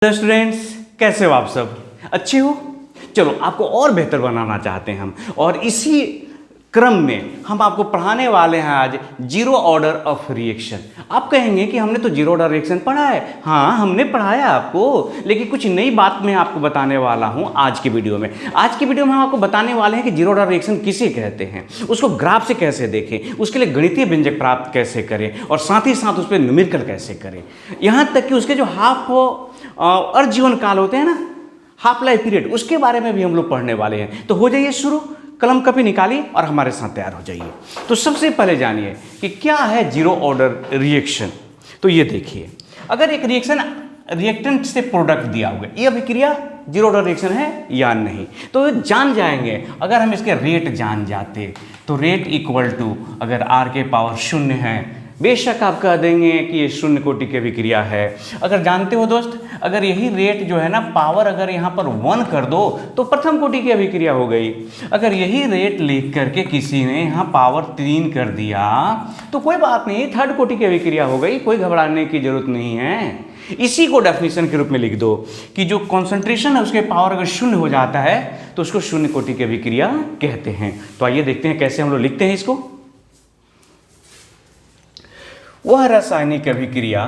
Students, कैसे हो आप सब? अच्छे हो? चलो, आपको और बेहतर बनाना चाहते हैं हम, और इसी क्रम में हम आपको पढ़ाने वाले हैं आज जीरो ऑर्डर ऑफ रिएक्शन। आप कहेंगे कि हमने तो जीरो ऑर्डर रिएक्शन पढ़ा है। हाँ, हमने पढ़ाया आपको, लेकिन कुछ नई बात मैं आपको बताने वाला हूँ आज की वीडियो में। आज की वीडियो में हम आपको बताने वाले हैं कि जीरो ऑर्डर रिएक्शन किसे कहते हैं, उसको ग्राफ से कैसे देखें, उसके लिए गणितीय व्यंजक प्राप्त कैसे करें, और साथ ही साथ उस पर न्यूमेरिकल कैसे करें, यहाँ तक कि उसके जो हाफ जीवन काल होते हैं ना, हाफ लाइफ पीरियड, उसके बारे में भी हम लोग पढ़ने वाले हैं। तो हो जाइए शुरू, कलम कॉपी निकालिए और हमारे साथ तैयार हो जाइए। तो सबसे पहले जानिए कि क्या है जीरो ऑर्डर रिएक्शन। तो ये देखिए, अगर एक रिएक्शन रिएक्टेंट से प्रोडक्ट दिया हुआ है, ये अभिक्रिया जीरो ऑर्डर रिएक्शन है या नहीं, तो जान जाएंगे। अगर हम इसके रेट जान जाते तो रेट इक्वल टू, अगर आर के पावर 0 है, बेशक आप कह देंगे कि ये शून्य कोटि की अभिक्रिया है। अगर जानते हो दोस्त, अगर यही रेट जो है ना, पावर अगर यहाँ पर 1 कर दो तो प्रथम कोटि की अभिक्रिया हो गई। अगर यही रेट लिख करके किसी ने यहाँ पावर 3 कर दिया तो कोई बात नहीं, थर्ड कोटि की अभिक्रिया हो गई, कोई घबराने की जरूरत नहीं है। इसी को डेफिनेशन के रूप में लिख दो कि जो कॉन्सेंट्रेशन है उसके पावर अगर 0 हो जाता है तो उसको शून्य कोटि की अभिक्रिया कहते हैं। तो आइए देखते हैं कैसे हम लोग लिखते हैं इसको। वह रासायनिक अभिक्रिया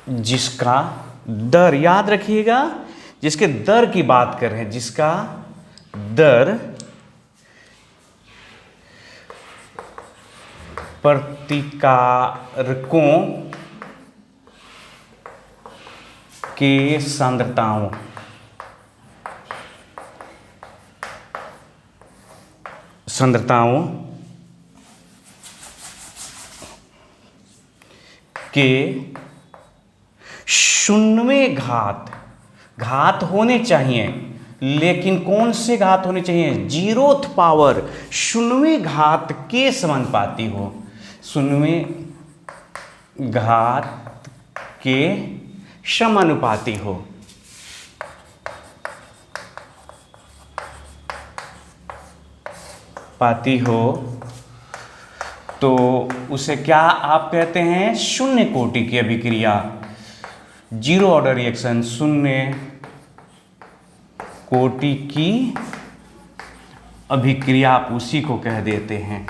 जिसका दर, याद रखिएगा, जिसके दर की बात कर रहे हैं, जिसका दर प्रतिकारकों के सांद्रताओं के 0वें घात होने चाहिए, लेकिन कौन से घात होने चाहिए? जीरोथ पावर 0वें घात के समानुपाती हो, 0वें घात के समानुपाती हो। तो उसे क्या आप कहते हैं? शून्य कोटि की अभिक्रिया, जीरो ऑर्डर रिएक्शन, शून्य कोटि की अभिक्रिया, आप उसी को कह देते हैं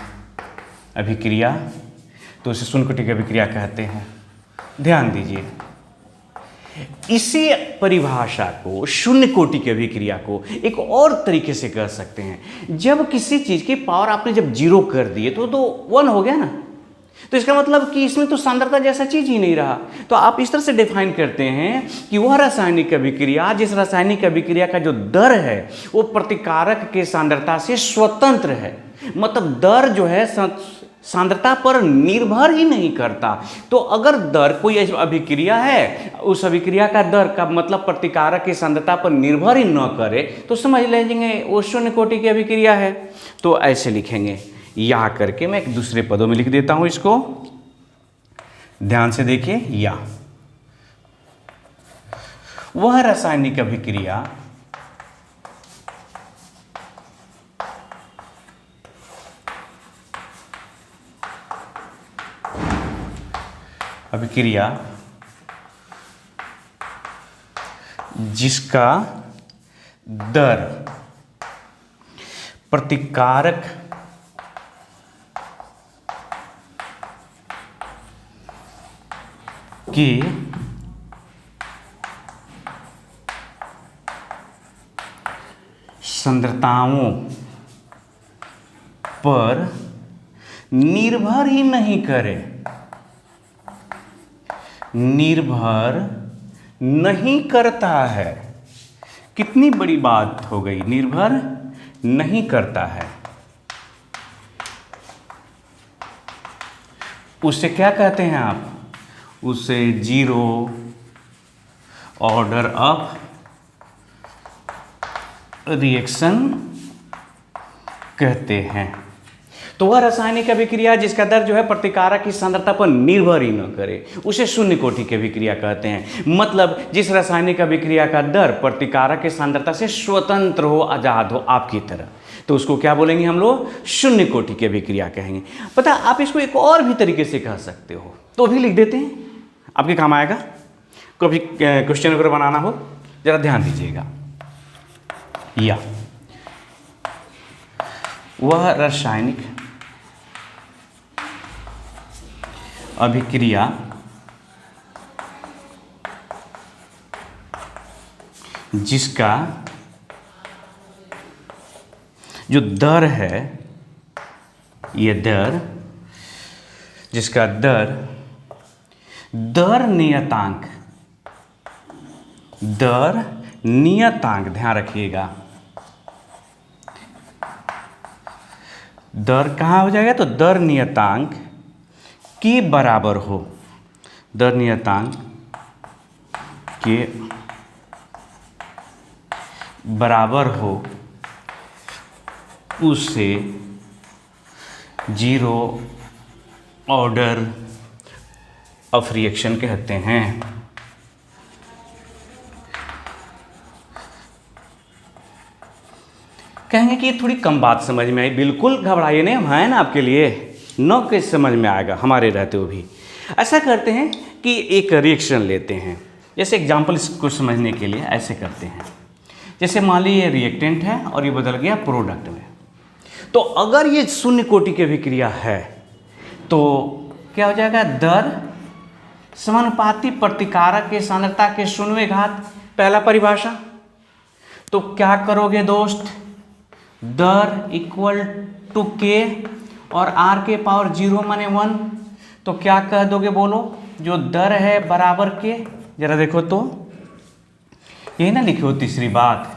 अभिक्रिया। तो उसे शून्य कोटि की अभिक्रिया कहते हैं। ध्यान दीजिए, इसी परिभाषा को, शून्य कोटि की अभिक्रिया को एक और तरीके से कह सकते हैं। जब किसी चीज की पावर आपने जब 0 कर दिए तो 1 हो गया ना, तो इसका मतलब कि इसमें तो सांद्रता जैसा चीज ही नहीं रहा। तो आप इस तरह से डिफाइन करते हैं कि वह रासायनिक अभिक्रिया, जिस रासायनिक अभिक्रिया का जो दर है वो प्रतिकारक के सांद्रता से स्वतंत्र है। मतलब दर जो है सांद्रता पर निर्भर ही नहीं करता। तो अगर दर, कोई अभिक्रिया है, उस अभिक्रिया का दर का मतलब प्रतिकारक की सांद्रता पर निर्भर ही न करे, तो समझ लेंगे वो शून्य कोटि की अभिक्रिया है। तो ऐसे लिखेंगे, या करके मैं एक दूसरे पदों में लिख देता हूं इसको, ध्यान से देखिए। या वह रासायनिक अभिक्रिया जिसका दर प्रतिकारक की सांद्रताओं पर निर्भर ही नहीं करे, निर्भर नहीं करता है। कितनी बड़ी बात हो गई, निर्भर नहीं करता है। उसे क्या कहते हैं आप? उसे जीरो ऑर्डर ऑफ रिएक्शन कहते हैं। तो वह रासायनिक अभिक्रिया जिसका दर जो है प्रतिकारक की सांद्रता पर निर्भर ही न करे, उसे शून्य कोटि की अभिक्रिया कहते हैं। मतलब जिस रासायनिक अभिक्रिया का दर प्रतिकारक की सांद्रता से स्वतंत्र हो, आजाद हो, आपकी तरह, तो उसको क्या बोलेंगे हम लोग? शून्य कोटि की अभिक्रिया कहेंगे। पता, आप इसको एक और भी तरीके से कह सकते हो, तो भी लिख देते हैं, आपके काम आएगा। कभी क्वेश्चन अगर बनाना हो जरा ध्यान दीजिएगा। या वह रासायनिक अभिक्रिया जिसका जो दर है, ये दर, जिसका दर नियतांक, दर नियतांक, ध्यान रखिएगा, दर कहाँ हो जाएगा? तो दर नियतांक के बराबर हो, दर नियतांक के बराबर हो, उसे जीरो ऑर्डर ऑफ रिएक्शन कहते हैं। कहेंगे कि ये थोड़ी कम बात समझ में आई, बिल्कुल घबराइए नहीं, हम हैं ना आपके लिए, न कि समझ में आएगा हमारे रहते हुए भी। ऐसा करते हैं कि एक रिएक्शन लेते हैं, जैसे एग्जांपल इसको समझने के लिए ऐसे करते हैं, जैसे मान लीजिए ये रिएक्टेंट है और ये बदल गया प्रोडक्ट में, तो अगर ये शून्य कोटि की अभिक्रिया है तो क्या हो जाएगा? दर समानुपाती प्रतिकारक के सांद्रता के शून्यवें घात, पहला परिभाषा। तो क्या करोगे दोस्त? दर इक्वल टू के और आर के पावर 0 माने 1, तो क्या कह दोगे? बोलो, जो दर है बराबर के, जरा देखो तो, यही ना लिखी हो तीसरी बात,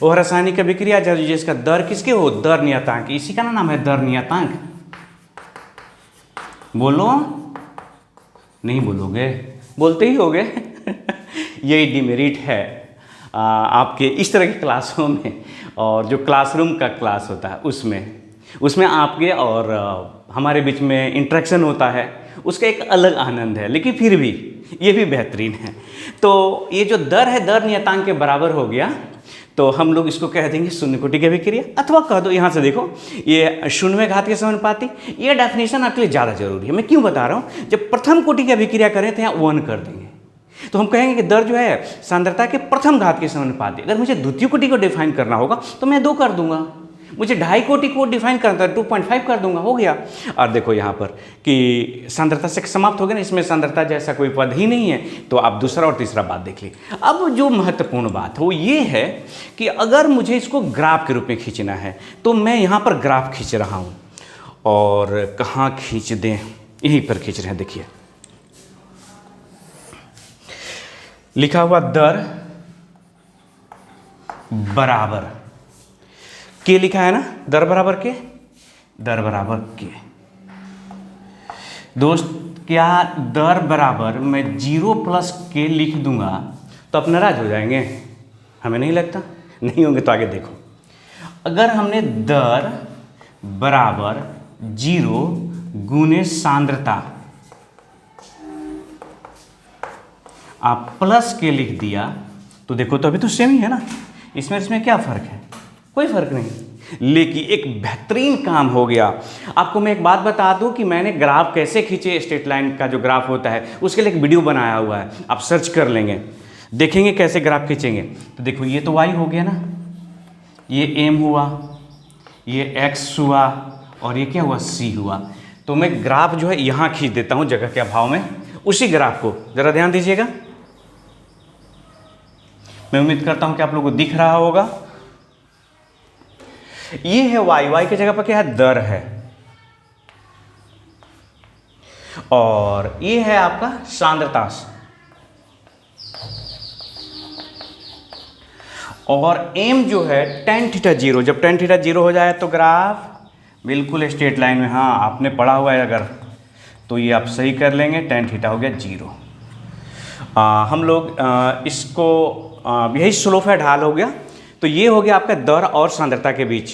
वह रासायनिक अभिक्रिया जिसका दर किसके हो? दर नियतांक, इसी का नाम है दर नियतांक। बोलो, नहीं बोलोगे? बोलते ही होगे। यही डिमेरिट है आपके इस तरह के क्लासों में, और जो क्लासरूम का क्लास होता है उसमें आपके और हमारे बीच में इंटरेक्शन होता है, उसका एक अलग आनंद है, लेकिन फिर भी ये भी बेहतरीन है। तो ये जो दर है, दर नियतांक के बराबर हो गया, तो हम लोग इसको कह देंगे शून्य कोटि की अभिक्रिया, अथवा कह दो, यहाँ से देखो, ये शून्यवें घात के समानुपाती। ये डेफिनेशन आपके लिए ज़्यादा जरूरी है। मैं क्यों बता रहा हूँ? जब प्रथम कोटि की अभिक्रिया करें तो यहाँ 1 कर देंगे, तो हम कहेंगे कि दर जो है सांद्रता के प्रथम घात के समानुपाती। अगर मुझे द्वितीय कोटि को डिफाइन करना होगा तो मैं 2 कर दूंगा, मुझे ढाई कोटि को डिफाइन करना है 2.5 कर दूंगा, हो गया। और देखो यहाँ पर कि सांद्रता से समाप्त हो गया ना, इसमें सांद्रता जैसा कोई पद ही नहीं है, तो आप दूसरा और तीसरा बात देख लीजिए। अब जो महत्वपूर्ण बात है वो ये है कि अगर मुझे इसको ग्राफ के रूप में खींचना है तो मैं यहाँ पर ग्राफ खींच रहा हूँ, और कहाँ खींच दें? यहीं पर खींच रहे हैं, देखिए लिखा हुआ दर बराबर के लिखा है ना, दर बराबर के, दर बराबर के। दोस्त, क्या दर बराबर मैं 0 प्लस के लिख दूंगा तो आप नाराज हो जाएंगे? हमें नहीं लगता, नहीं होंगे तो आगे देखो। अगर हमने दर बराबर 0 गुने सांद्रता आप प्लस के लिख दिया तो देखो, तो अभी तो सेम ही है ना, इसमें क्या फ़र्क है? कोई फ़र्क नहीं। लेकिन एक बेहतरीन काम हो गया। आपको मैं एक बात बता दूं कि मैंने ग्राफ कैसे खींचे, स्ट्रेट लाइन का जो ग्राफ होता है उसके लिए एक वीडियो बनाया हुआ है, आप सर्च कर लेंगे, देखेंगे कैसे ग्राफ खींचेंगे। तो देखो, ये तो y हो गया ना, ये m हुआ, ये x हुआ, और ये क्या हुआ? c हुआ। तो मैं ग्राफ जो है यहाँ खींच देता हूँ जगह के अभाव में। उसी ग्राफ को ज़रा ध्यान दीजिएगा, मैं उम्मीद करता हूँ कि आप लोगों को दिख रहा होगा। ये है y की जगह पर क्या है? दर है, और ये है आपका सांद्रता, और m जो है tan थीटा 0। जब tan थीटा 0 हो जाए तो ग्राफ बिल्कुल स्ट्रेट लाइन में, हाँ आपने पढ़ा हुआ है अगर, तो ये आप सही कर लेंगे, tan थीटा हो गया 0। हम लोग इसको यही स्लोप है, ढाल हो गया। तो ये हो गया आपका दर और सांद्रता के बीच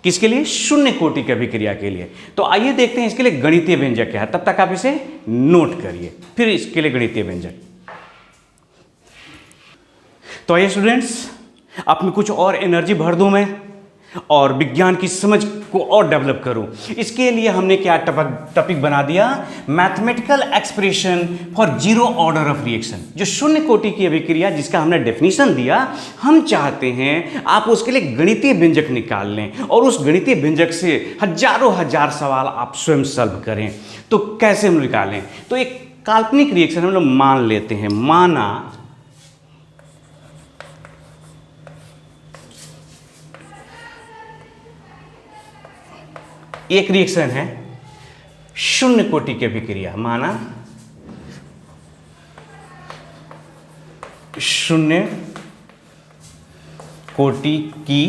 किसके लिए? शून्य कोटि की अभिक्रिया के लिए। तो आइए देखते हैं इसके लिए गणितीय व्यंजक क्या है, तब तक आप इसे नोट करिए, फिर इसके लिए गणितीय व्यंजक। तो आइए स्टूडेंट्स, आप में कुछ और एनर्जी भर दूं मैं और विज्ञान की समझ को और डेवलप करूं। इसके लिए हमने क्या टॉपिक बना दिया? Mathematical expression for zero order of reaction. जो शून्य कोटि की अभिक्रिया जिसका हमने डेफिनेशन दिया, हम चाहते हैं आप उसके लिए गणितीय व्यंजक निकाल लें और उस गणितीय व्यंजक से हजारों हजार सवाल आप स्वयं सॉल्व करें। तो कैसे हम निकालें? तो एक काल्पनिक रिएक्शन हम लोग मान लेते हैं। माना एक रिएक्शन है शून्य कोटि की अभिक्रिया, माना शून्य कोटि की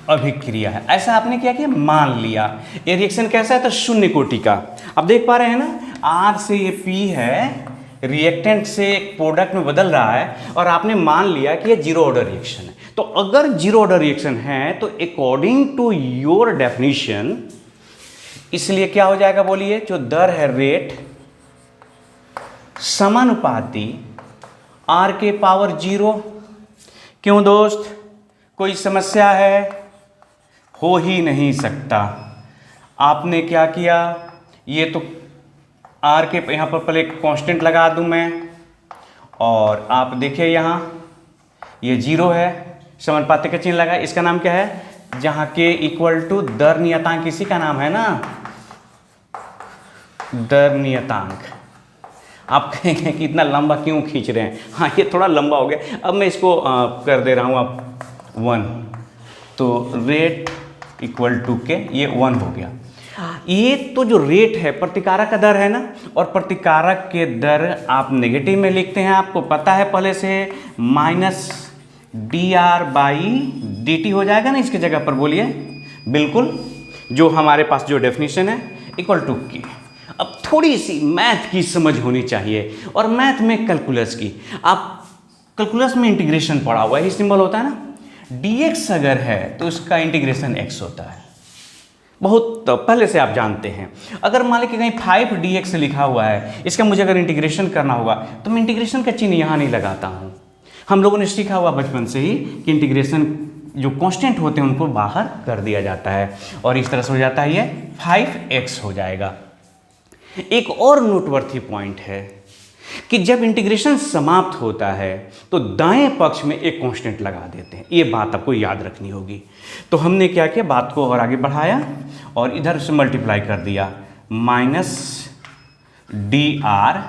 अभिक्रिया है। ऐसा आपने क्या किया? मान लिया। ये रिएक्शन कैसा है? तो शून्य कोटि का। अब देख पा रहे हैं ना, आर से ये पी है, रिएक्टेंट से एक प्रोडक्ट में बदल रहा है और आपने मान लिया कि ये जीरो ऑर्डर रिएक्शन है। तो अगर जीरो ऑर्डर रिएक्शन है तो अकॉर्डिंग टू योर डेफिनेशन, इसलिए क्या हो जाएगा बोलिए? जो दर है रेट समानुपाती आर के पावर जीरो। क्यों दोस्त, कोई समस्या है? हो ही नहीं सकता। आपने क्या किया? ये तो आर के यहाँ पर पहले कांस्टेंट लगा दूं मैं, और आप देखिए यहाँ ये जीरो है, समानुपाती का चिन्ह लगा। इसका नाम क्या है? जहाँ के इक्वल टू दर नियतांक, इसी का नाम है ना, दर नियतांक। आप कहेंगे कि इतना लंबा क्यों खींच रहे हैं? हाँ, ये थोड़ा लंबा हो गया। अब मैं इसको कर दे रहा हूँ आप 1, तो रेट इक्वल टू के ये 1 हो गया। ये तो जो रेट है प्रतिकारक का दर है ना, और प्रतिकारक के दर आप नेगेटिव में लिखते हैं, आपको पता है पहले से, minus D R by D T हो जाएगा ना इसकी जगह पर, बोलिए। बिल्कुल, जो हमारे पास जो डेफिनेशन है इक्वल टू की। अब थोड़ी सी मैथ की समझ होनी चाहिए, और मैथ में कैलकुलस की। आप कैलकुलस में इंटीग्रेशन पढ़ा हुआ है, सिंबल होता है ना, dx अगर है तो इसका इंटीग्रेशन x होता है, बहुत पहले से आप जानते हैं। अगर मान लीजिए कहीं 5dx लिखा हुआ है, इसका मुझे अगर इंटीग्रेशन करना होगा तो मैं इंटीग्रेशन का चिन्ह यहाँ नहीं लगाता हूँ। हम लोगों ने सीखा हुआ बचपन से ही कि इंटीग्रेशन जो कांस्टेंट होते हैं उनको बाहर कर दिया जाता है, और इस तरह से हो जाता है ये 5x हो जाएगा। एक और नोटवर्थी पॉइंट है कि जब इंटीग्रेशन समाप्त होता है तो दाएं पक्ष में एक कांस्टेंट लगा देते हैं। ये बात आपको याद रखनी होगी। तो हमने क्या किया, बात को और आगे बढ़ाया और इधर से मल्टीप्लाई कर दिया, माइनस डी आर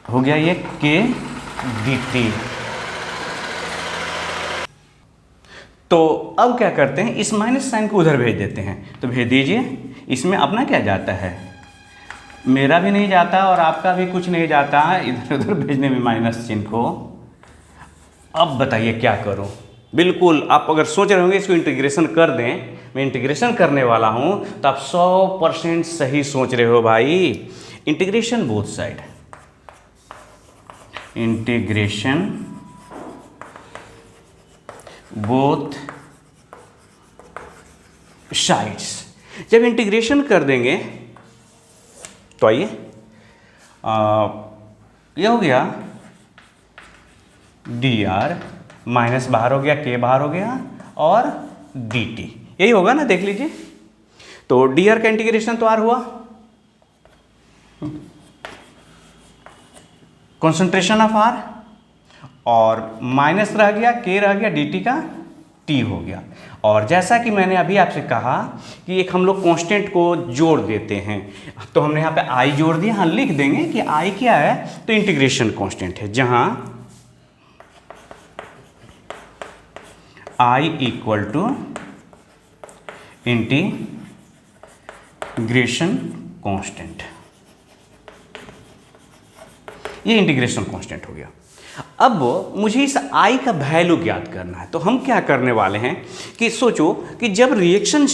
हो गया ये के डी टी। तो अब क्या करते हैं, इस माइनस साइन को उधर भेज देते हैं। तो भेज दीजिए, इसमें अपना क्या जाता है, मेरा भी नहीं जाता और आपका भी कुछ नहीं जाता है इधर उधर भेजने में माइनस चिन्ह को। अब बताइए क्या करूं? बिल्कुल, आप अगर सोच रहे होंगे इसको इंटीग्रेशन कर दें, मैं इंटीग्रेशन करने वाला हूं, तो आप 100% सही सोच रहे हो भाई। Integration both side, integration both sides. जब इंटीग्रेशन कर देंगे तो आइए, ये हो गया डी आर, माइनस बाहर हो गया, के बाहर हो गया, और डी टी, यही होगा ना, देख लीजिए। तो डी आर का इंटीग्रेशन तो आर हुआ, कॉन्सेंट्रेशन ऑफ आर, और माइनस रह गया, के रह गया, डी टी का टी हो गया। और जैसा कि मैंने अभी आपसे कहा कि एक हम लोग कांस्टेंट को जोड़ देते हैं, तो हमने यहाँ पे आई जोड़ दिया। हाँ, लिख देंगे कि आई क्या है, तो इंटीग्रेशन कांस्टेंट है, जहां I equal to integration constant. ये इंटीग्रेशन कांस्टेंट हो गया। अब मुझे इस आई का वैल्यू ज्ञात करना है। तो हम क्या करने वाले हैं कि सोचो कि जब रिएक्शन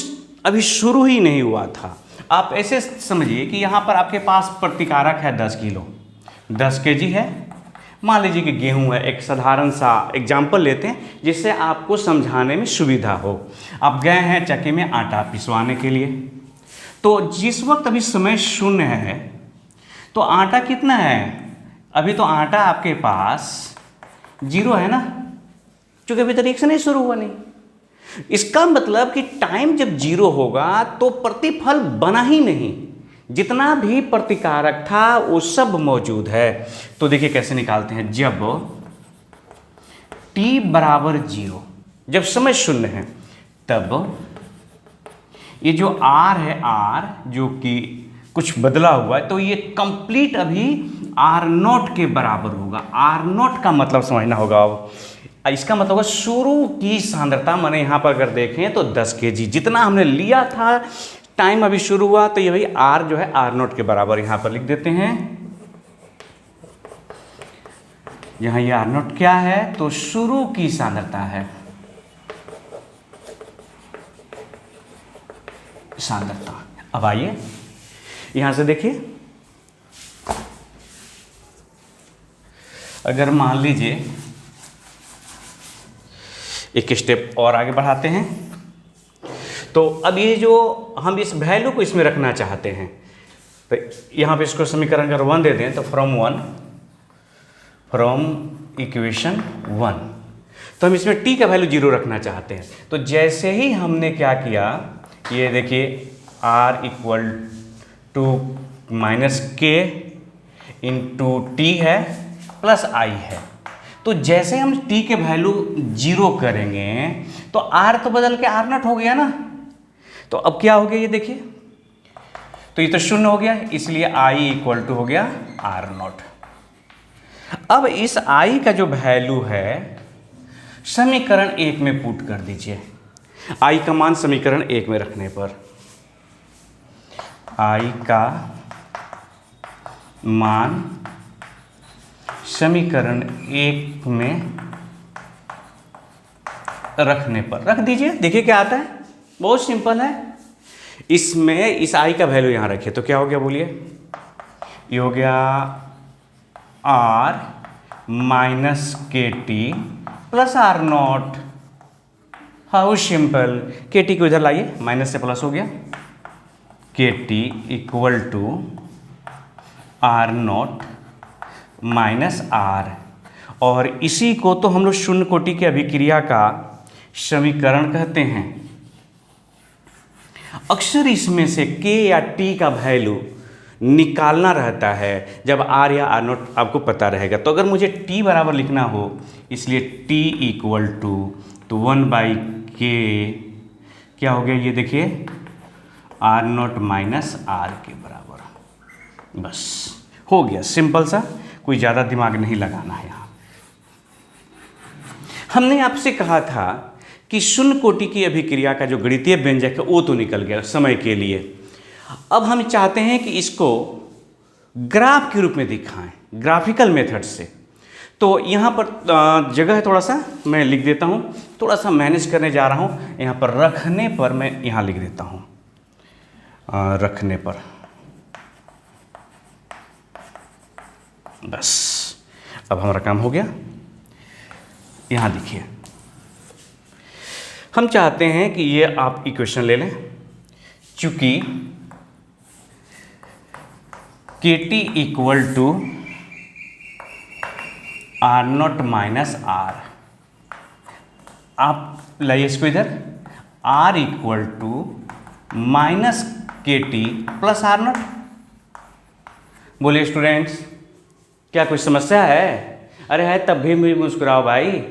अभी शुरू ही नहीं हुआ था, आप ऐसे समझिए कि यहाँ पर आपके पास प्रतिकारक है 10 किलो, 10 kg है, मान लीजिए कि गेहूं है, एक साधारण सा एग्जाम्पल लेते हैं जिससे आपको समझाने में सुविधा हो। आप गए हैं चक्की में आटा पिसवाने के लिए, तो जिस वक्त अभी समय शून्य है तो आटा कितना है, अभी तो आटा आपके पास 0 है ना, क्योंकि अभी तो रिएक्शन ही शुरू हुआ नहीं। इसका मतलब कि टाइम जब 0 होगा तो प्रतिफल बना ही नहीं, जितना भी प्रतिकारक था वो सब मौजूद है। तो देखिए कैसे निकालते हैं, जब t बराबर 0, जब समय शून्य है, तब ये जो r है, r जो कि कुछ बदला हुआ है, तो ये कंप्लीट अभी r0 के बराबर होगा। r0 का मतलब समझना होगा, अब इसका मतलब होगा शुरू की सांद्रता, मैंने यहाँ पर अगर देखें तो 10 kg जितना हमने लिया था, टाइम अभी शुरू हुआ, तो ये भाई r जो है r0 के बराबर यहाँ पर लिख देते हैं। यहाँ ये r0 क्या है, तो शुरू की सांद्रता है, सांद्रता। अब आइए यहां से देखिए, अगर मान लीजिए एक स्टेप और आगे बढ़ाते हैं, तो अब ये जो हम इस वैल्यू को इसमें रखना चाहते हैं, तो यहाँ पे इसको समीकरण अगर 1 दे दें तो फ्रॉम इक्वेशन 1, तो हम इसमें t का वैल्यू 0 रखना चाहते हैं। तो जैसे ही हमने क्या किया, ये देखिए r इक्वल टू माइनस के इंटू टी है प्लस आई है, तो जैसे हम t के वैल्यू 0 करेंगे तो r तो बदल के r0 हो गया ना, तो अब क्या हो गया ये देखिए, तो ये तो 0 हो गया, इसलिए i इक्वल टू हो गया r0। अब इस i का जो वैल्यू है समीकरण 1 में पुट कर दीजिए। i का मान समीकरण 1 में रखने पर i का मान समीकरण 1 में रखने पर रख दीजिए, देखिए क्या आता है, बहुत सिंपल है। इसमें इस i का वैल्यू यहां रखिए तो क्या हो गया बोलिए, ये हो गया r minus k t plus r0। How simple, k t को इधर लाइए, माइनस से प्लस हो गया, k t equal to r0 minus r, और इसी को तो हम लोग शून्य कोटि की अभिक्रिया का समीकरण कहते हैं। अक्सर इसमें से k या t का वैल्यू निकालना रहता है जब r या r0 आपको पता रहेगा। तो अगर मुझे t बराबर लिखना हो, इसलिए t इक्वल टू 1/k क्या हो गया, ये देखिए r0 माइनस r के बराबर, बस हो गया, सिंपल सा, कोई ज़्यादा दिमाग नहीं लगाना है। यहाँ हमने आपसे कहा था कि शून्य कोटि की अभिक्रिया का जो गणितीय व्यंजक है वो तो निकल गया समय के लिए। अब हम चाहते हैं कि इसको ग्राफ के रूप में दिखाएं, ग्राफिकल मेथड से। तो यहाँ पर जगह है, थोड़ा सा मैं लिख देता हूँ, थोड़ा सा मैनेज करने जा रहा हूँ। यहाँ पर रखने पर मैं यहाँ लिख देता हूँ, रखने पर, बस अब हमारा काम हो गया। यहाँ देखिए, हम चाहते हैं कि ये आप इक्वेशन ले लें, चूंकि k t equal to r0 minus r, आप लाइए इसको इधर, r equal to minus k t plus r0। बोलिए स्टूडेंट्स, क्या कोई समस्या है? अरे है तब भी मुस्कुराओ भाई,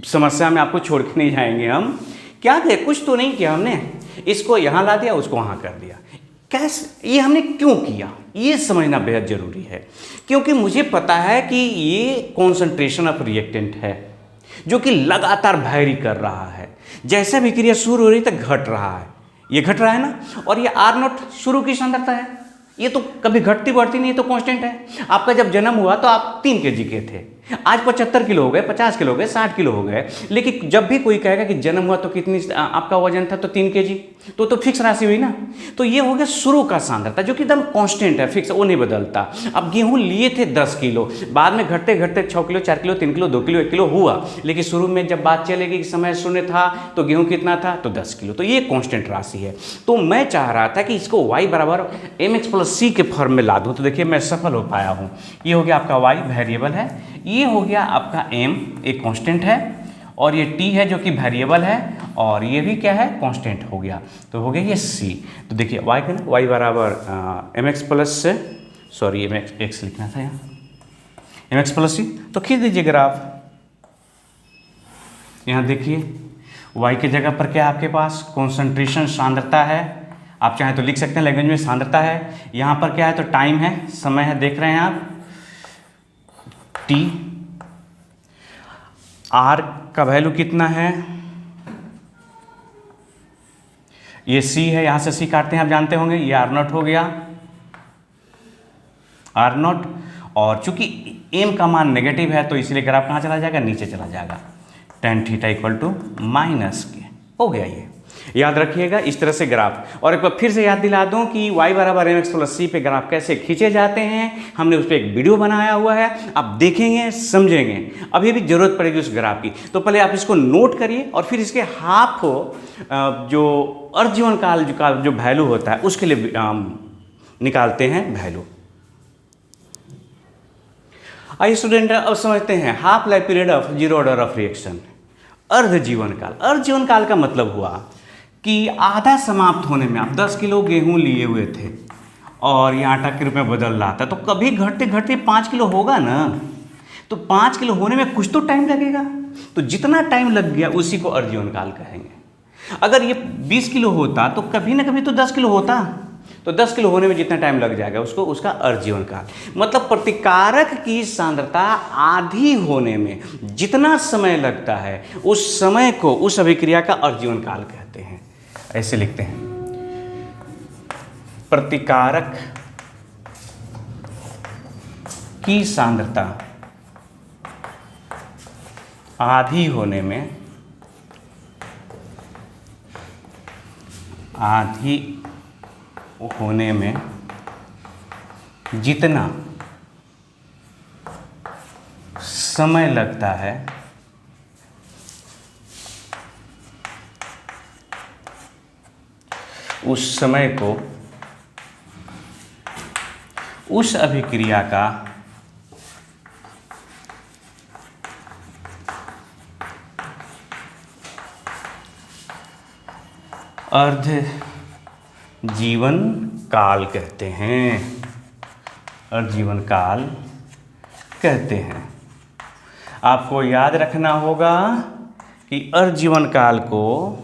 समस्या में आपको छोड़ के नहीं जाएंगे हम। क्या थे, कुछ तो नहीं किया हमने, इसको यहाँ ला दिया उसको वहाँ कर दिया, कैसे, ये हमने क्यों किया, ये समझना बेहद जरूरी है। क्योंकि मुझे पता है कि ये कॉन्सेंट्रेशन ऑफ रिएक्टेंट है जो कि लगातार वैरी कर रहा है, जैसे भी क्रिया शुरू हो रही तक घट रहा है, ये घट रहा है ना, और ये r0 शुरू की सांद्रता है, ये तो कभी घटती बढ़ती नहीं, तो कांस्टेंट है। आपका जब जन्म हुआ तो आप 3 kg के थे, आज 75 किलो हो गए, 50 किलो हो गए, 60 किलो हो गए, लेकिन जब भी कोई कहेगा कि जन्म हुआ तो कितनी आपका वजन था, तो 3 केजी, तो फिक्स राशि हुई ना। तो ये हो गया शुरू का सांद्रता जो कि एकदम कांस्टेंट है, फिक्स, वो नहीं बदलता। अब गेहूं लिए थे 10 किलो, बाद में घटते घटते 6 kilo, 4 kilo, 3 kilo, 2 kilo, 1 kilo हुआ, लेकिन शुरू में जब बात चलेगी कि समय शून्य था तो गेहूं कितना था, तो 10 किलो। तो ये कांस्टेंट राशि है। तो मैं चाह रहा था कि इसको y बराबर mx प्लस c के फॉर्म में ला दूं, तो देखिए मैं सफल हो पाया हूं। ये हो गया आपका y वेरिएबल है, ये हो गया आपका m एक कांस्टेंट है, और ये t है जो कि वेरिएबल है, और ये भी क्या है, कांस्टेंट हो गया। तो हो गया ये c। तो देखिए y का ना, y बराबर mx प्लस से, सॉरी mx लिखना था यहाँ, mx प्लस c। तो खींच दीजिए ग्राफ। यहाँ देखिए y की जगह पर क्या है आपके पास, कॉन्सेंट्रेशन सांद्रता है, आप चाहें तो लिख सकते हैं लैंग्वेज में सांद्रता है। यहाँ पर क्या है, तो टाइम है, समय है, देख रहे हैं आप t। r का वैल्यू कितना है, ये c है, यहाँ से c काटते हैं, आप जानते होंगे, ये r0 हो गया, r0। और चूंकि m का मान नेगेटिव है तो इसलिए ग्राफ कहाँ चला जाएगा, नीचे चला जाएगा, tan theta equal to -k हो गया। ये याद रखिएगा इस तरह से ग्राफ। और एक बार फिर से याद दिला दूं कि y बराबर mx प्लस c पे ग्राफ कैसे खींचे जाते हैं, हमने उस पर एक वीडियो बनाया हुआ है, आप देखेंगे समझेंगे, अभी भी जरूरत पड़ेगी उस ग्राफ की। तो पहले आप इसको नोट करिए और फिर इसके हाफ जो अर्धजीवन काल का जो वैल्यू होता है उसके लिए निकालते हैं वैल्यू। आइए स्टूडेंट अब समझते हैं half life period of zero order of reaction, अर्ध जीवन काल। अर्ध जीवन काल का मतलब हुआ कि आधा समाप्त होने में, आप 10 किलो गेहूं लिए हुए थे और ये आटा के रूप में बदल रहा था, तो कभी घटते घटते 5 किलो होगा ना, तो 5 किलो होने में कुछ तो टाइम लगेगा, तो जितना टाइम लग गया उसी को अर्ध जीवन काल कहेंगे। अगर ये 20 किलो होता तो कभी ना कभी तो 10 किलो होता, तो 10 किलो होने में जितना टाइम लग जाएगा उसको, उसका अर्ध जीवन काल। मतलब प्रतिकारक की सांद्रता आधी होने में जितना समय लगता है उस समय को, उस अभिक्रिया का अर्ध जीवन काल कहते हैं। ऐसे लिखते हैं, प्रतिकारक की सांद्रता आधी होने में, आधी होने में जितना समय लगता है उस समय को उस अभिक्रिया का अर्ध जीवन काल कहते हैं, अर्ध जीवन काल कहते हैं। आपको याद रखना होगा कि अर्ध जीवन काल को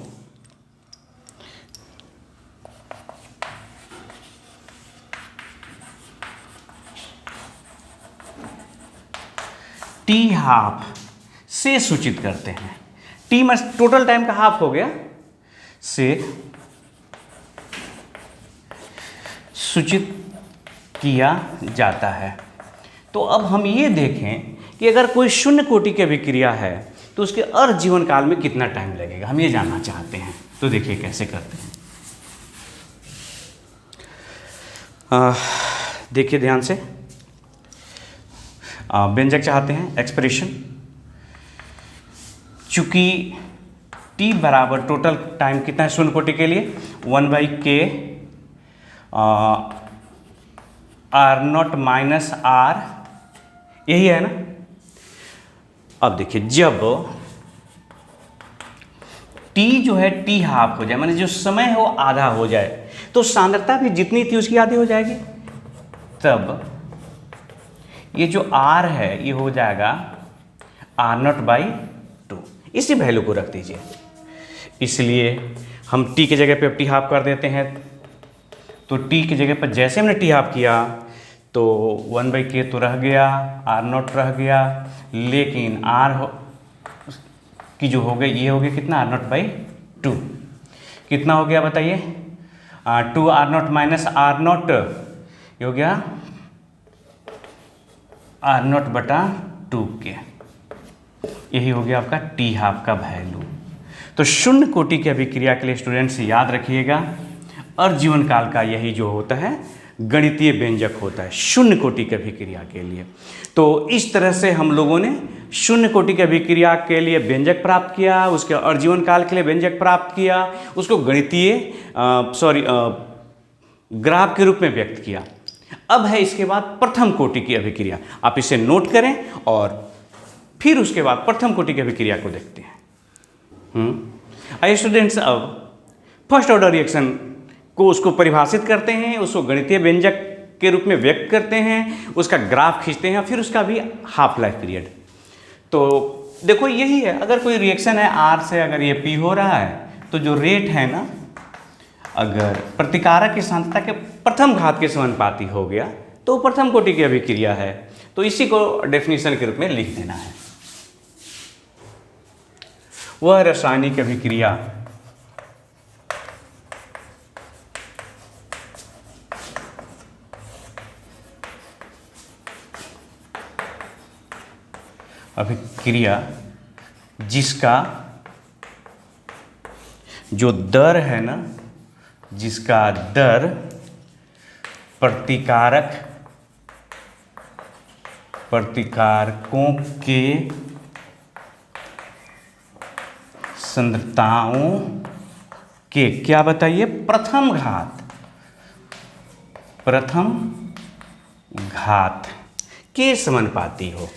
टी हाफ से सूचित करते हैं। टी में टोटल टाइम का हाफ हो गया, से सूचित किया जाता है। तो अब हम ये देखें कि अगर कोई शून्य कोटि की अभिक्रिया है तो उसके अर्ध जीवन काल में कितना टाइम लगेगा, हम ये जानना चाहते हैं। तो देखिए कैसे करते हैं, देखिए ध्यान से, व्यंजक चाहते हैं एक्सप्रेशन। चूंकि t बराबर टोटल टाइम कितना है शून्य कोटि के लिए, 1/k r0 माइनस r, यही है ना। अब देखिए जब t जो है t हाफ हो जाए, माने जो समय है वो आधा हो जाए, तो सांद्रता भी जितनी थी उसकी आधी हो जाएगी। तब ये जो r है ये हो जाएगा r0/2। इसी वैल्यू को रख दीजिए, इसलिए हम t की जगह पे अब t हाफ कर देते हैं। तो t की जगह पर जैसे हमने t हाफ किया तो 1/k तो रह गया, r0 रह गया, लेकिन r की जो हो गई ये हो गया कितना, r0/2। कितना हो गया बताइए, 2r0 माइनस r0, ये हो गया r0/2। 2k, यही हो गया आपका t हाफ का वैल्यू। तो शून्य कोटि की अभिक्रिया के लिए स्टूडेंट्स याद रखिएगा, और जीवन काल का यही जो होता है गणितीय व्यंजक होता है शून्य कोटि की अभिक्रिया के लिए। तो इस तरह से हम लोगों ने शून्य कोटि की अभिक्रिया के लिए व्यंजक प्राप्त किया, उसके आजीवन काल के लिए व्यंजक प्राप्त किया, उसको गणितीय ग्राफ के रूप में व्यक्त किया। अब है इसके बाद प्रथम कोटि की अभिक्रिया, आप इसे नोट करें और फिर उसके बाद प्रथम कोटि की अभिक्रिया को देखते हैं। आइए स्टूडेंट्स, अब फर्स्ट ऑर्डर रिएक्शन को उसको परिभाषित करते हैं, उसको गणितीय व्यंजक के रूप में व्यक्त करते हैं, उसका ग्राफ खींचते हैं, फिर उसका भी हाफ लाइफ पीरियड। तो देखो यही है, अगर कोई रिएक्शन है R से, अगर ये P हो रहा है तो जो रेट है ना, अगर प्रतिकारक की सांद्रता के प्रथम घात के समानुपाती हो गया तो प्रथम कोटि की अभिक्रिया है। तो इसी को डेफिनेशन के रूप में लिख देना है। वह रासायनिक अभिक्रिया जिसका जो दर है ना, जिसका दर प्रतिकारकों के सांद्रताओं के क्या बताइए प्रथम घात के समानुपाती हो।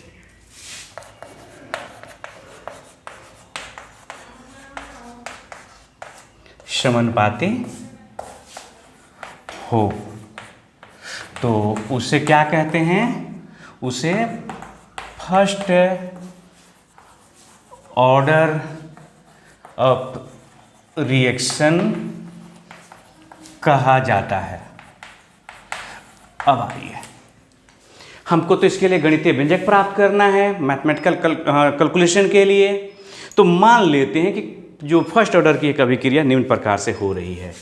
समानुपाती हो तो उसे क्या कहते हैं, उसे फर्स्ट ऑर्डर ऑफ रिएक्शन कहा जाता है। अब आइए, हमको तो इसके लिए गणितीय व्यंजक प्राप्त करना है मैथमेटिकल कैलकुलेशन के लिए। तो मान लेते हैं कि जो फर्स्ट ऑर्डर की एक अभिक्रिया निम्न प्रकार से हो रही है।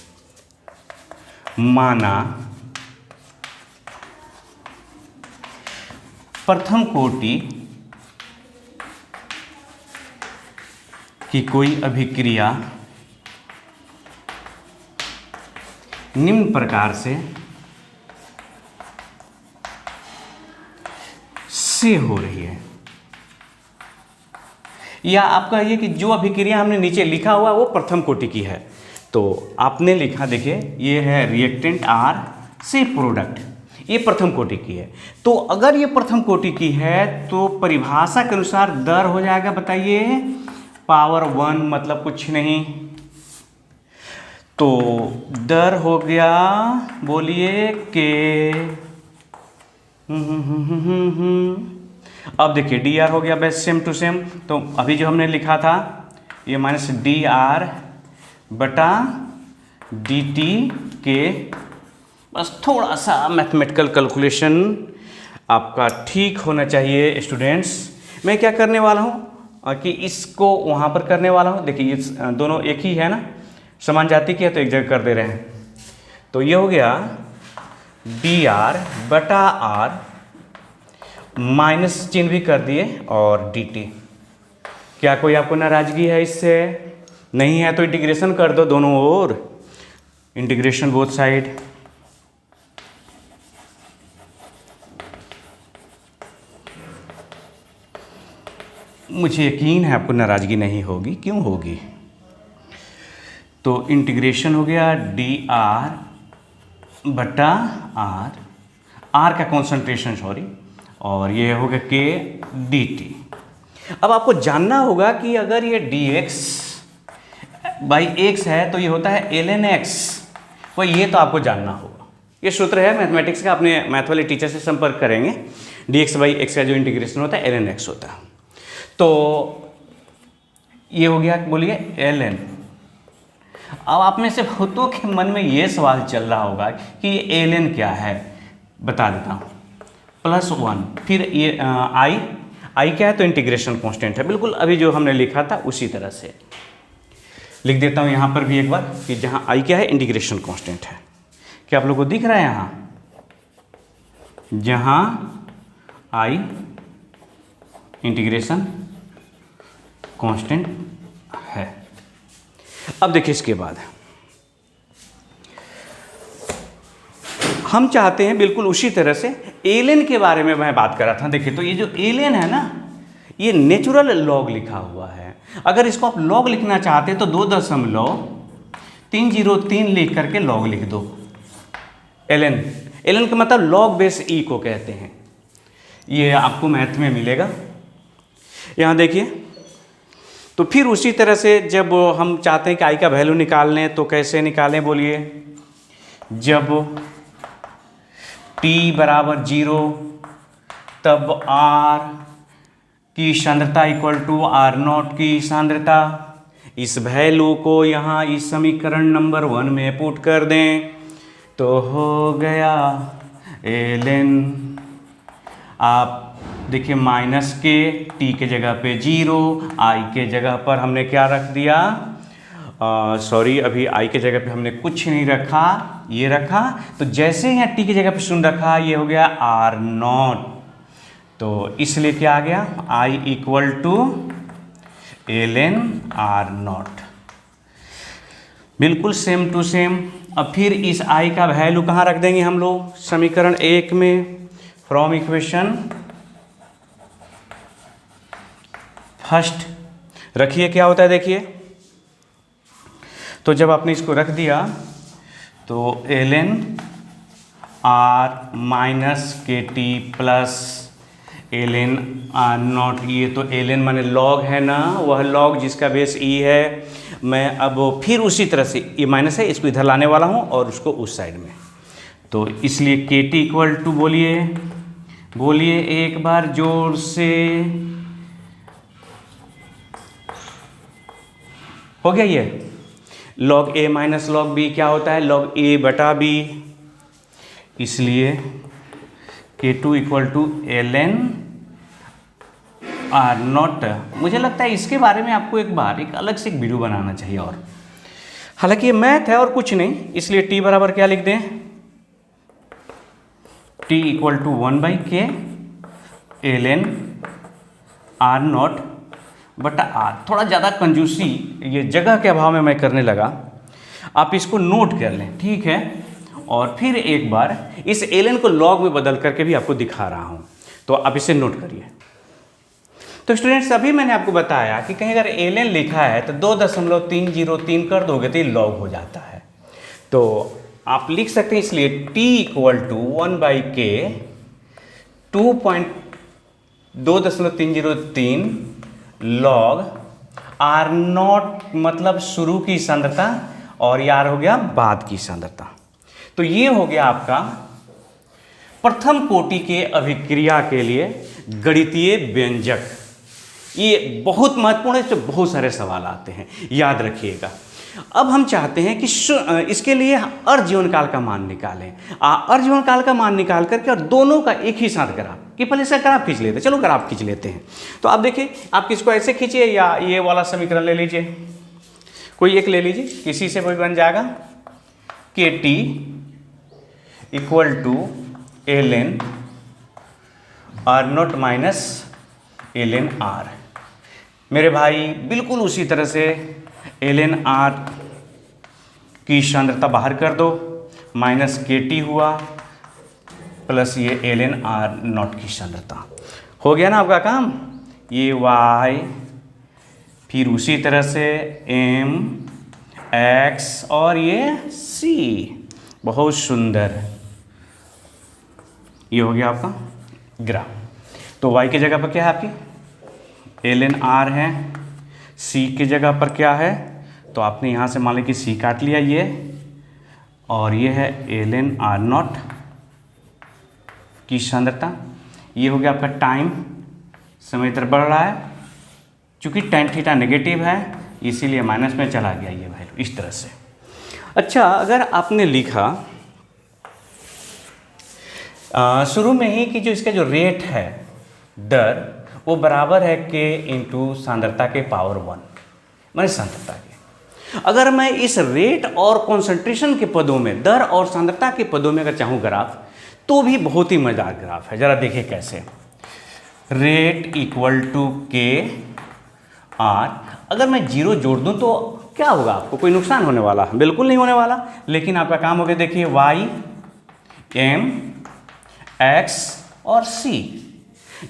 माना प्रथम कोटि की कोई अभिक्रिया निम्न प्रकार से हो रही है, या आपका ये कि जो अभिक्रिया हमने नीचे लिखा हुआ वो प्रथम कोटि की है। तो आपने लिखा, देखिए ये है रिएक्टेंट R से प्रोडक्ट, ये प्रथम कोटि की है। तो अगर ये प्रथम कोटि की है तो परिभाषा के अनुसार दर हो जाएगा, बताइए पावर 1, मतलब कुछ नहीं। तो दर हो गया, बोलिए के अब देखिए dr हो गया बस सेम टू सेम। तो अभी जो हमने लिखा था ये माइनस dr बटा dt के, बस थोड़ा सा मैथमेटिकल कैलकुलेशन आपका ठीक होना चाहिए स्टूडेंट्स। मैं क्या करने वाला हूँ कि इसको वहाँ पर करने वाला हूँ। देखिए ये दोनों एक ही है ना, समान जाति की है, तो एक जगह कर दे रहे हैं। तो ये हो गया dr बटा r, माइनस चिन्ह भी कर दिए, और dt। क्या कोई आपको नाराजगी है इससे? नहीं है तो इंटीग्रेशन कर दो दोनों ओर, इंटीग्रेशन बोथ साइड। मुझे यकीन है आपको नाराजगी नहीं होगी, क्यों होगी? तो इंटीग्रेशन हो गया dr बटा r का कॉन्सेंट्रेशन सॉरी, और ये हो गया के dt। अब आपको जानना होगा कि अगर ये dx बाई x है तो ये होता है ln x, वो ये तो आपको जानना होगा। ये सूत्र है मैथमेटिक्स का, अपने मैथ वाले टीचर से संपर्क करेंगे। dx बाई x का जो इंटीग्रेशन होता है ln x होता है। तो ये हो गया, बोलिए ln। अब आप में से बहुतों के मन में ये सवाल चल रहा होगा कि ये ln क्या है, बता देता हूँ। +1, फिर ये i क्या है, तो इंटीग्रेशन कांस्टेंट है, बिल्कुल अभी जो हमने लिखा था उसी तरह से लिख देता हूँ यहाँ पर भी एक बार कि जहाँ i क्या है इंटीग्रेशन कांस्टेंट है। क्या आप लोगों को दिख रहा है यहाँ, जहाँ i इंटीग्रेशन कांस्टेंट है। अब देखिए इसके बाद हम चाहते हैं बिल्कुल उसी तरह से एलेन के बारे में मैं बात कर रहा था। देखिए तो ये जो एलेन है ना, ये नेचुरल लॉग लिखा हुआ है। अगर इसको आप लॉग लिखना चाहते हैं तो 2.303 लिख करके लॉग लिख दो। एलेन, एलेन का मतलब लॉग बेस ई को कहते हैं। ये आपको मैथ में मिलेगा। यहाँ देखिए तो फिर उसी तरह से जब हम चाहते हैं कि आई का वैल्यू निकालने तो कैसे निकालें बोलिए। जब t बराबर 0 तब r की सांद्रता इक्वल टू r0 की सांद्रता। इस वैल्यू को यहाँ इस समीकरण नंबर 1 में पुट कर दें तो हो गया ln। आप देखिए माइनस के, t के जगह पे 0, i के जगह पर हमने क्या रख दिया, सॉरी अभी i के जगह पे हमने कुछ नहीं रखा, ये रखा। तो जैसे यहाँ t की जगह पे 0 रखा, ये हो गया r0। तो इसलिए क्या आ गया, i equal to ln r0। बिल्कुल सेम टू सेम। अब फिर इस i का वैल्यू कहाँ रख देंगे हम लोग, समीकरण 1 में, फ्रॉम इक्वेशन फर्स्ट। रखिए क्या होता है देखिए। तो जब आपने इसको रख दिया तो ln r minus k t plus ln r0। ये तो ln माने लॉग है ना, वह लॉग जिसका बेस e है। मैं अब फिर उसी तरह से, ये माइनस है, इसको इधर लाने वाला हूँ और उसको उस साइड में। तो इसलिए के टी इक्वल टू बोलिए, बोलिए एक बार जोर से, हो गया ये log a minus log b क्या होता है, log a बटा b। इसलिए k2 equal to ln r0। मुझे लगता है इसके बारे में आपको एक बार एक अलग से एक वीडियो बनाना चाहिए। और हालांकि ये मैथ है और कुछ नहीं, इसलिए t बराबर क्या लिख दें, t equal to 1/k ln r0 बटा r। थोड़ा ज़्यादा कंजूसी ये जगह के अभाव में मैं करने लगा, आप इसको नोट कर लें, ठीक है। और फिर एक बार इस ln को log में बदल करके भी आपको दिखा रहा हूँ, तो आप इसे नोट करिए। तो स्टूडेंट्स अभी मैंने आपको बताया कि कहीं अगर ln लिखा है तो 2.303 कर दोगे तो ये log हो जाता है। तो आप लिख सकते हैं, इसलिए t equal to 1/k 2.303 log r0 मतलब शुरू की सांद्रता और ये r हो गया बाद की सांद्रता। तो ये हो गया आपका प्रथम कोटि के अभिक्रिया के लिए गणितीय व्यंजक। ये बहुत महत्वपूर्ण है, तो बहुत सारे सवाल आते हैं, याद रखिएगा। अब हम चाहते हैं कि इसके लिए अर्धजीवनकाल का मान निकालें। अर्धजीवनकाल का मान निकाल करके और दोनों का एक ही साथ ग्राफ, कि पहले इसका ग्राफ खींच लेते हैं। चलो ग्राफ खींच लेते हैं। तो आप देखिए, आप किसको ऐसे खींचिए या ये वाला समीकरण ले लीजिए, कोई एक ले लीजिए, किसी से कोई बन जाएगा। K t equal to ln r0 minus ln r। मेरे भाई बिल्कुल उसी तरह से ln r की सांद्रता बाहर कर दो, माइनस के टी हुआ प्लस ये ln r0 की सांद्रता। हो गया ना आपका काम। ये y, फिर उसी तरह से m x और ये c। बहुत सुंदर, ये हो गया आपका ग्राफ। तो y की जगह पर क्या है आपकी ln r है, c की जगह पर क्या है, तो आपने यहाँ से मान लीजिए कि c काट लिया ये, और ये है ln r0 की सांद्रता। ये हो गया आपका टाइम, समय इधर बढ़ रहा है, चूँकि tan थीटा नेगेटिव है इसीलिए माइनस में चला गया ये वैल्यू, इस तरह से। अच्छा, अगर आपने लिखा शुरू में ही कि जो इसका जो रेट है, दर, वो बराबर है k इंटू सांद्रता के पावर 1, माने सांद्रता के। अगर मैं इस रेट और कॉन्सेंट्रेशन के पदों में, दर और सांद्रता के पदों में अगर चाहूँ ग्राफ, तो भी बहुत ही मजेदार ग्राफ है। जरा देखिए कैसे। रेट इक्वल टू के आर। अगर मैं जीरो जोड़ दूं तो क्या होगा, आपको कोई नुकसान होने वाला? बिल्कुल नहीं होने वाला। लेकिन आपका काम हो गया, देखिए वाई एम एक्स और सी।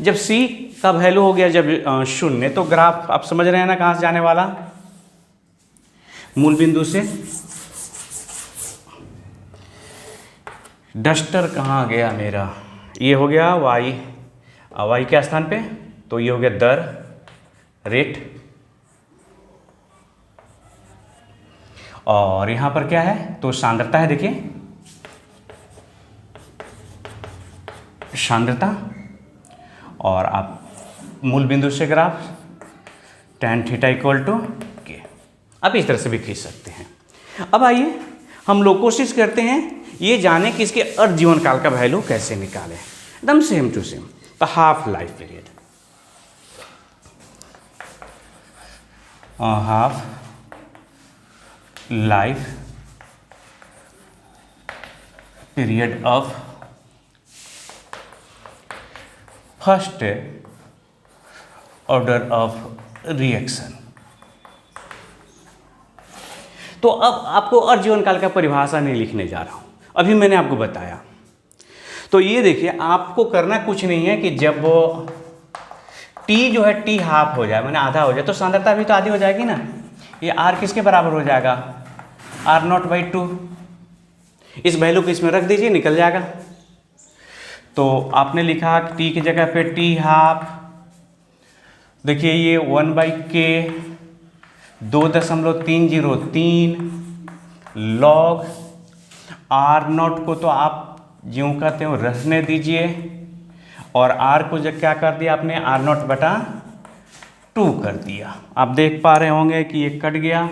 जब सी का वैल्यू हो गया जब 0, तो ग्राफ आप समझ रहे हैं ना कहाँ से जाने वाला, मूल बिंदु से। डस्टर कहाँ गया मेरा, ये हो गया वाई, वाई के स्थान पे, तो ये हो गया दर, रेट, और यहां पर क्या है, तो सांद्रता है। देखिए सांद्रता, और आप मूल बिंदु से graph tan theta equal to k. आप इस तरह से भी खींच सकते हैं। अब आइए हम लोग कोशिश करते हैं ये जाने कि इसके अर्ध जीवन काल का वैल्यू कैसे निकालें, एकदम सेम टू सेम। तो half life period, half life period of first order of reaction. तो अब आपको अर्ध जीवन काल का परिभाषा नहीं लिखने जा रहा हूं, अभी मैंने आपको बताया। तो ये देखिए, आपको करना कुछ नहीं है कि जब T जो है T हाफ हो जाए, मैंने आधा हो जाए, तो सांद्रता भी तो आधी हो जाएगी ना। ये R किसके बराबर हो जाएगा, R0/2। इस वैल्यू को इसमें रख दीजिए, निकल जाएगा। तो आपने लिखा T की जगह पे T हाफ, देखिए ये 1/k 2.303 लॉग R0 को तो आप ज्यों कहते हो रहने दीजिए, और R को जब क्या कर दिया आपने, R0/2 कर दिया। आप देख पा रहे होंगे कि ये कट गया,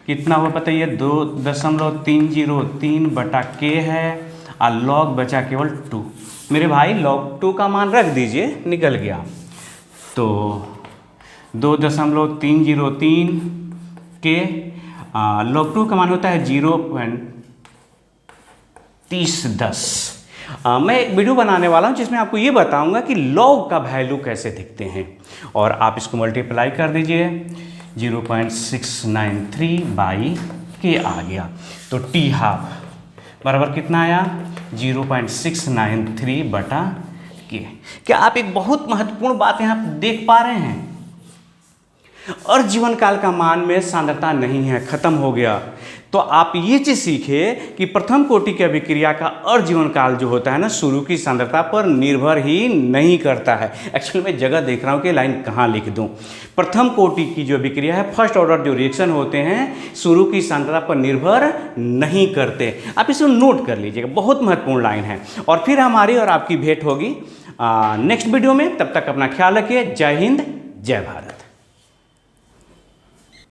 कितना हुआ बताइए, 2.303/k है, और लॉग बचा केवल 2। मेरे भाई लॉग 2 का मान रख दीजिए, निकल गया। तो 2.303 के लॉग 2 का मान होता है 0.3010। मैं एक वीडियो बनाने वाला हूं जिसमें आपको ये बताऊंगा कि लॉग का वैल्यू कैसे दिखते हैं, और आप इसको मल्टीप्लाई कर दीजिए, 0.693/k आ गया। तो T हाफ बराबर कितना आया, 0.693/k। क्या आप एक बहुत महत्वपूर्ण बात यहाँ देख पा रहे हैं, और जीवन काल का मान में सांद्रता नहीं है, खत्म हो गया। तो आप ये चीज सीखे कि प्रथम कोटि की अभिक्रिया का अर्ध जीवन काल जो होता है ना, शुरू की सांद्रता पर निर्भर ही नहीं करता है। एक्चुअली मैं जगह देख रहा हूँ कि लाइन कहाँ लिख दूँ। प्रथम कोटि की जो अभिक्रिया है, फर्स्ट ऑर्डर जो रिएक्शन होते हैं, शुरू की सांद्रता पर निर्भर नहीं करते। आप इसे नोट कर लीजिएगा, बहुत महत्वपूर्ण लाइन है। और फिर हमारी और आपकी भेंट होगी नेक्स्ट वीडियो में। तब तक अपना ख्याल रखिए। जय हिंद, जय भारत।